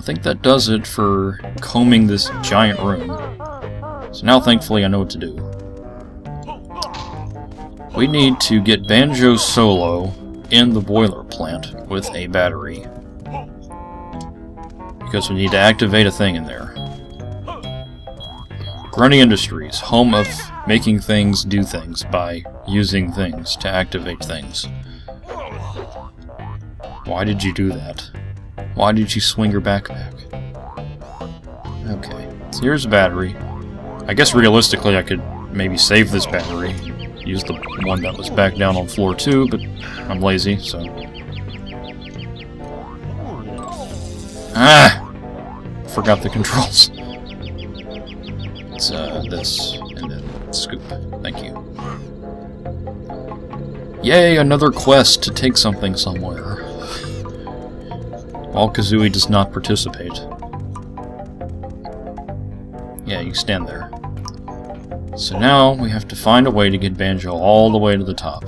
I think that does it for combing this giant room. So now, thankfully, I know what to do. We need to get Banjo solo in the boiler plant with a battery. Because we need to activate a thing in there. Grunny Industries, home of making things do things by using things to activate things. Why did you do that? Why did you swing your backpack? Okay, so here's a battery. I guess realistically I could maybe save this battery. Use the one that was back down on floor 2, but I'm lazy, so... Ah! Forgot the controls. It's this, and then scoop. Thank you. Yay, another quest to take something somewhere. While Kazooie does not participate. Yeah, you stand there. So now we have to find a way to get Banjo all the way to the top.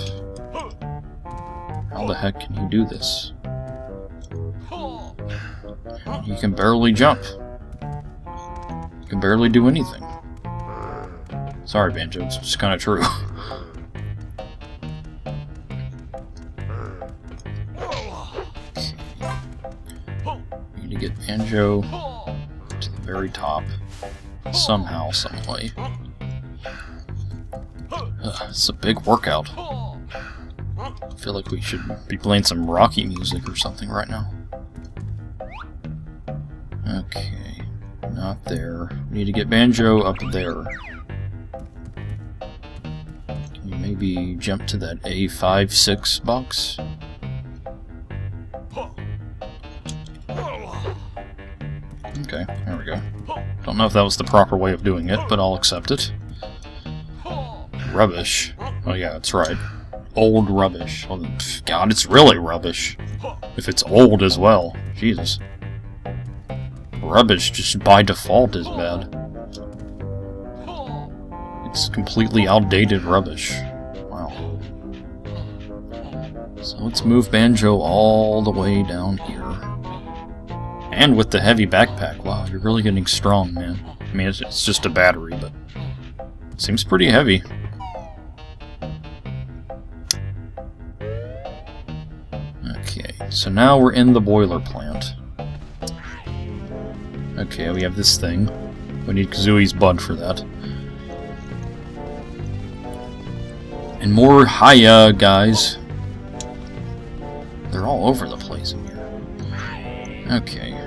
How the heck can you do this? You can barely jump. You can barely do anything. Sorry, Banjo, it's just kind of true. Need to get Banjo to the very top. Somehow, someway. It's a big workout. I feel like we should be playing some Rocky music or something right now. Okay, not there. We need to get Banjo up there. Can you maybe jump to that A5-6 box? Okay, there we go. Don't know if that was the proper way of doing it, but I'll accept it. Rubbish. Oh yeah, that's right. Old rubbish. Well, God, it's really rubbish. If it's old as well. Jesus. Rubbish just by default is bad. It's completely outdated rubbish. Wow. So let's move Banjo all the way down here. And with the heavy backpack. Wow, you're really getting strong, man. I mean, it's just a battery, but it seems pretty heavy. Okay, so now we're in the boiler plant. Okay, we have this thing. We need Kazooie's bud for that. And more hiya, guys. They're all over the place in here. Okay.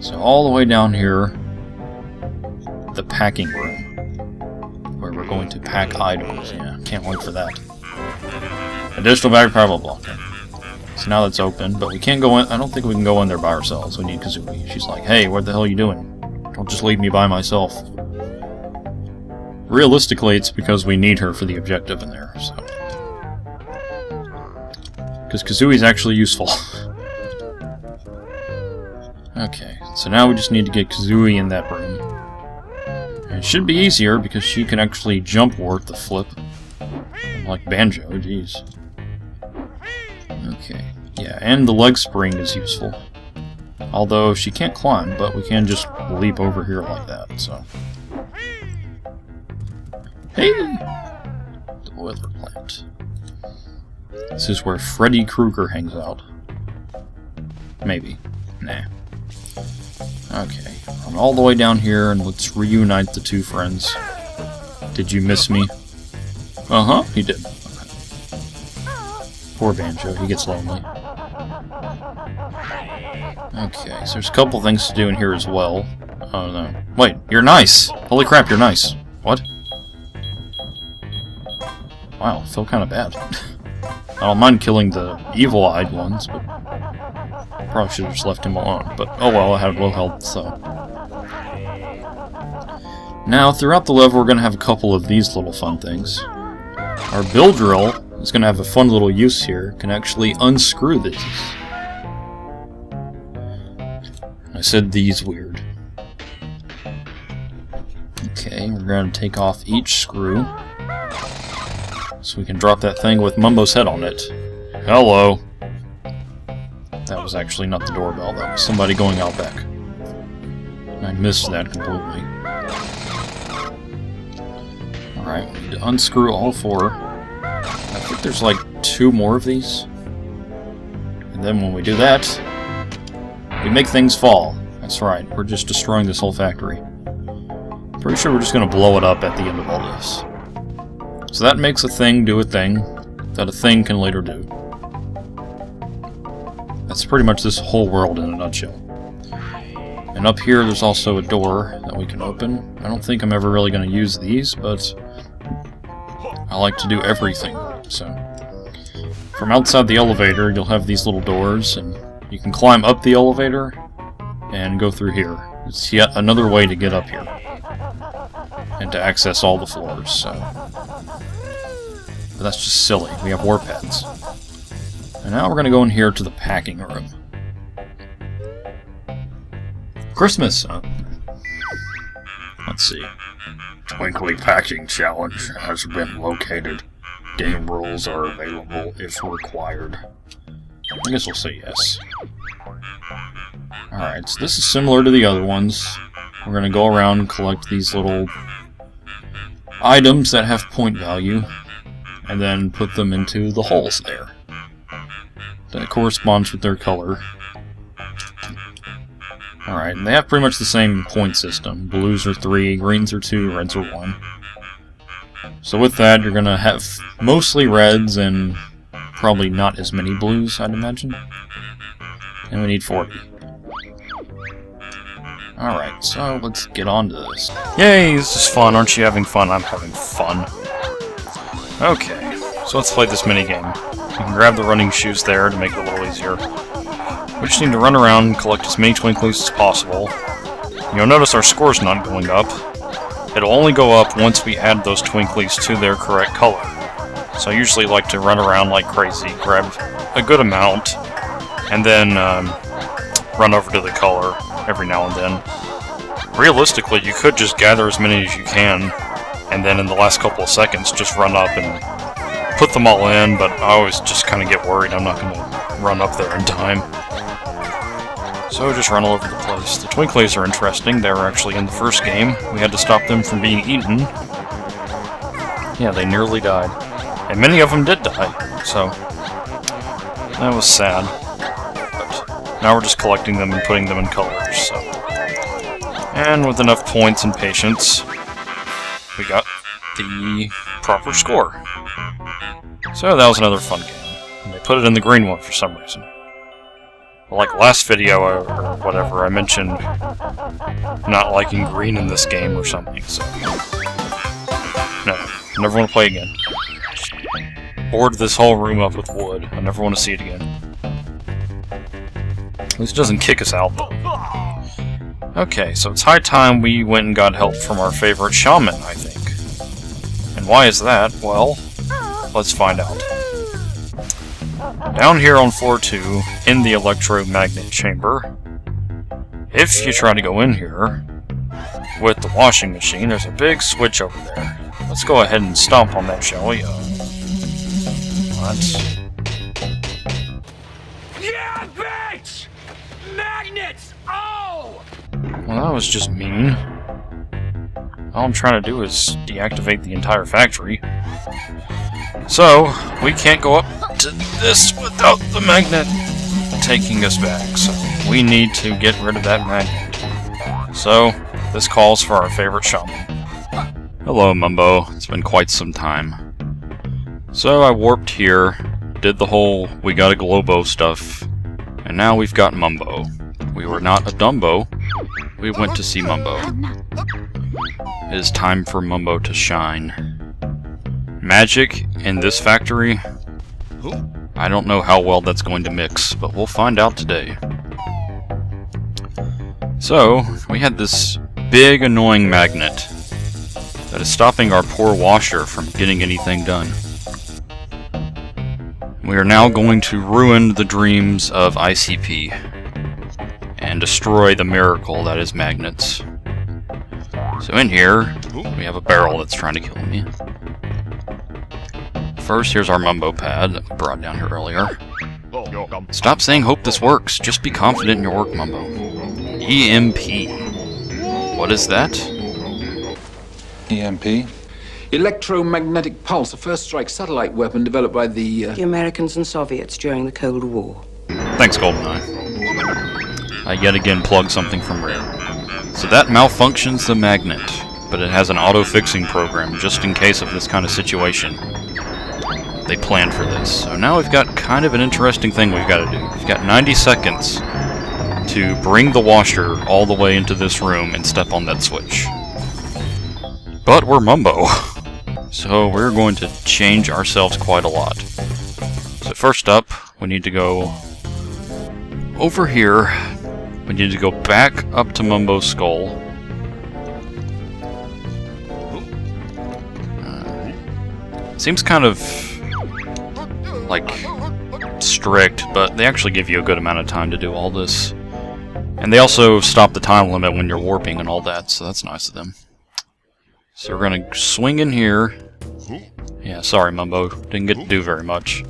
So all the way down here, the packing room, where we're going to pack items. Yeah, can't wait for that. Additional backpack, blah blah blah. So now that's open, but we can't go in. I don't think we can go in there by ourselves. We need Kazooie. She's like, "Hey, what the hell are you doing? Don't just leave me by myself." Realistically, it's because we need her for the objective in there. So, because Kazooie's actually useful. Okay, so now we just need to get Kazooie in that room. And it should be easier because she can actually jump worth the flip. Like Banjo, jeez. Okay, yeah, and the leg spring is useful. Although she can't climb, but we can just leap over here like that, so. Hey! The boiler plant. This is where Freddy Krueger hangs out. Maybe. Nah. Okay, I'm all the way down here, and let's reunite the two friends. Did you miss me? Uh-huh, he did. Okay. Poor Banjo, he gets lonely. Okay, so there's a couple things to do in here as well. Oh no. Wait, you're nice! Holy crap, you're nice. What? Wow, I feel kind of bad. I don't mind killing the evil-eyed ones, but probably should have just left him alone. But oh well, I had low health, so. Now, throughout the level, we're going to have a couple of these little fun things. Our bill drill is going to have a fun little use here. Can actually unscrew these. I said these weird. Okay, we're going to take off each screw. So we can drop that thing with Mumbo's head on it. Hello! That was actually not the doorbell, that was somebody going out back. I missed that completely. Alright, we need to unscrew all 4. I think there's like 2 more of these. And then when we do that, we make things fall. That's right, we're just destroying this whole factory. Pretty sure we're just going to blow it up at the end of all this. So that makes a thing do a thing that a thing can later do. That's pretty much this whole world in a nutshell. And up here there's also a door that we can open. I don't think I'm ever really going to use these, but I like to do everything. So from outside the elevator you'll have these little doors, and you can climb up the elevator and go through here. It's yet another way to get up here and to access all the floors. So, but that's just silly. We have warp heads. And now we're going to go in here to the packing room. Christmas! Let's see. Twinkly Packing Challenge has been located. Game rules are available if required. I guess we'll say yes. Alright, so this is similar to the other ones. We're going to go around and collect these little items that have point value, and then put them into the holes there. That corresponds with their color. Alright, and they have pretty much the same point system. Blues are 3, greens are 2, reds are 1. So with that, you're going to have mostly reds and probably not as many blues, I'd imagine. And we need 40. Alright, so let's get on to this. Yay, this is fun. Aren't you having fun? I'm having fun. Okay, so let's play this minigame. You can grab the running shoes there to make it a little easier. We just need to run around and collect as many Twinklies as possible. You'll notice our score's not going up. It'll only go up once we add those Twinklies to their correct color. So I usually like to run around like crazy, grab a good amount, and then run over to the color every now and then. Realistically, you could just gather as many as you can, and then in the last couple of seconds just run up and put them all in, but I always just kind of get worried I'm not going to run up there in time. So just run all over the place. The Twinklies are interesting. They were actually in the first game. We had to stop them from being eaten. Yeah, they nearly died. And many of them did die, so that was sad. But now we're just collecting them and putting them in colors, so. And with enough points and patience, we got the proper score. So that was another fun game. And they put it in the green one for some reason. Like last video or whatever, I mentioned not liking green in this game or something, so. No, I never want to play again. Just board this whole room up with wood. I never want to see it again. At least it doesn't kick us out, though. Okay, so it's high time we went and got help from our favorite shaman, I think. And why is that? Well, let's find out. Down here on floor 2, in the electromagnet chamber, if you try to go in here with the washing machine, there's a big switch over there. Let's go ahead and stomp on that, shall we? Let's... Yeah, bitch! Magnets! Oh! Well, that was just mean. All I'm trying to do is deactivate the entire factory. So, we can't go up to this without the magnet taking us back, so we need to get rid of that magnet. So, this calls for our favorite shaman. Hello, Mumbo. It's been quite some time. So, I warped here, did the whole we got a Globo stuff, and now we've got Mumbo. We were not a Dumbo, we went to see Mumbo. It is time for Mumbo to shine. Magic in this factory? I don't know how well that's going to mix, but we'll find out today. So, we had this big annoying magnet that is stopping our poor washer from getting anything done. We are now going to ruin the dreams of ICP and destroy the miracle that is magnets. So in here, we have a barrel that's trying to kill me. First, here's our Mumbo pad that we brought down here earlier. Stop saying hope this works. Just be confident in your work, Mumbo. EMP. What is that? EMP? Electromagnetic pulse, a first-strike satellite weapon developed by the Americans and Soviets during the Cold War. Thanks, GoldenEye. I yet again plugged something from Rare. So that malfunctions the magnet, but it has an auto-fixing program just in case of this kind of situation. They planned for this. So now we've got kind of an interesting thing we've got to do. We've got 90 seconds to bring the washer all the way into this room and step on that switch. But we're Mumbo, so we're going to change ourselves quite a lot. So first up, we need to go over here. We need to go back up to Mumbo's skull. Seems kind of like strict, but they actually give you a good amount of time to do all this. And they also stop the time limit when you're warping and all that, so that's nice of them. So we're gonna swing in here. Yeah, sorry Mumbo, didn't get to do very much.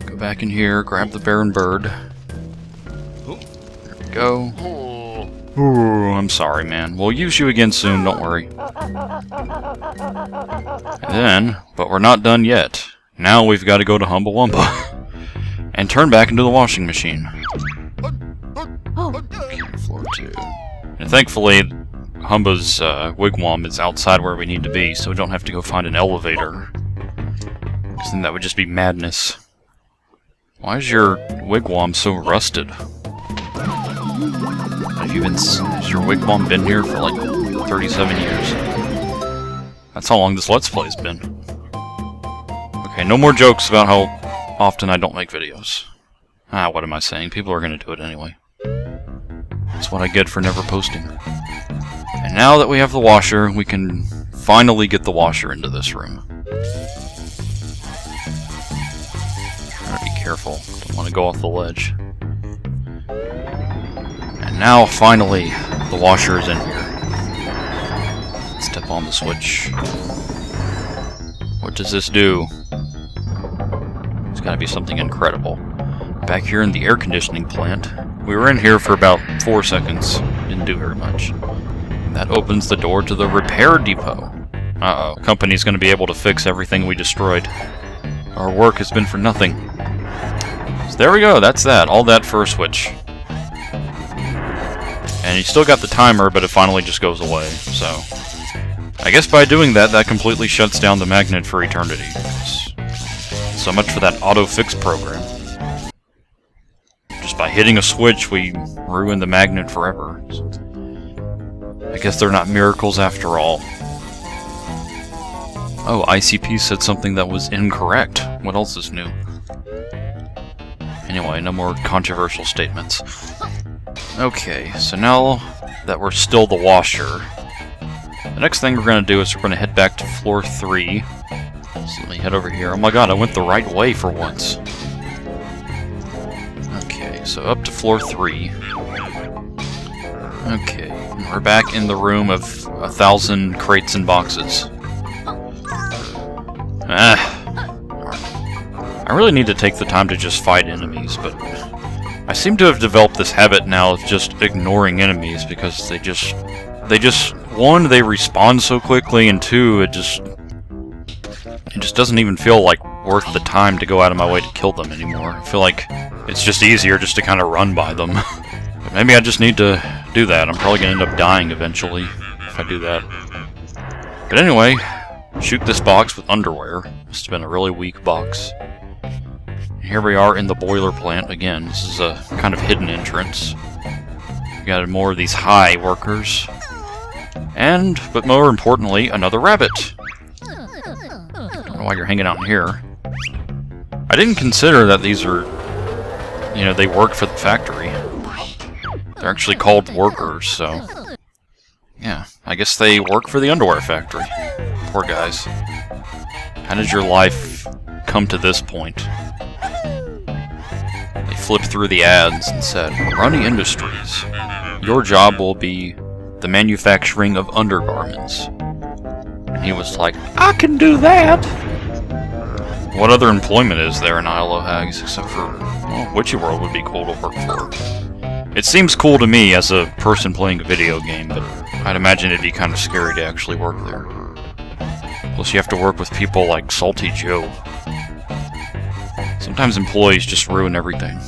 Go back in here, grab the Baron Bird. There we go. Ooh, I'm sorry, man. We'll use you again soon, don't worry. And then, but we're not done yet. Now we've got to go to Humba Wumba and turn back into the washing machine. Okay, floor 2. And thankfully, Humba's wigwam is outside where we need to be, so we don't have to go find an elevator. Because then that would just be madness. Why is your wigwam so rusted? Has your wigwam been here for like 37 years? That's how long this Let's Play's been. Okay, no more jokes about how often I don't make videos. What am I saying? People are gonna do it anyway. That's what I get for never posting. And now that we have the washer, we can finally get the washer into this room. Gotta be careful. Don't want to go off the ledge. And now, finally, the washer is in here. Step on the switch. What does this do? It's gotta be something incredible. Back here in the air conditioning plant, we were in here for about 4 seconds. Didn't do very much. That opens the door to the repair depot. Uh-oh. The company's gonna be able to fix everything we destroyed. Our work has been for nothing. So there we go, that's that. All that for a switch. And you still got the timer, but it finally just goes away, so... I guess by doing that, that completely shuts down the magnet for eternity. So much for that auto-fix program. Just by hitting a switch, we ruin the magnet forever. I guess they're not miracles after all. Oh, ICP said something that was incorrect. What else is new? Anyway, no more controversial statements. Okay, so now that we're still the washer, the next thing we're going to do is we're going to head back to floor 3. So let me head over here. Oh my god, I went the right way for once. Okay, so up to floor 3. Okay, and we're back in the room of 1,000 crates and boxes. I really need to take the time to just fight enemies, but I seem to have developed this habit now of just ignoring enemies because they just, one, they respawn so quickly, and two, it just doesn't even feel like worth the time to go out of my way to kill them anymore. I feel like it's just easier just to kind of run by them. But maybe I just need to do that. I'm probably going to end up dying eventually if I do that. But anyway, shoot this box with underwear. Must have been a really weak box. Here we are in the boiler plant again. This is a kind of hidden entrance. We got more of these high workers. And, but more importantly, another rabbit. I don't know why you're hanging out in here. I didn't consider that these are, you know, they work for the factory. They're actually called workers, so... yeah, I guess they work for the underwear factory. Poor guys. How did your life come to this point? They flipped through the ads and said, Runny Industries, your job will be the manufacturing of undergarments. And he was like, I can do that! What other employment is there in Isle of Hags except for, well, Witchy World would be cool to work for. It seems cool to me as a person playing a video game, but I'd imagine it'd be kind of scary to actually work there. Plus you have to work with people like Salty Joe. Sometimes employees just ruin everything.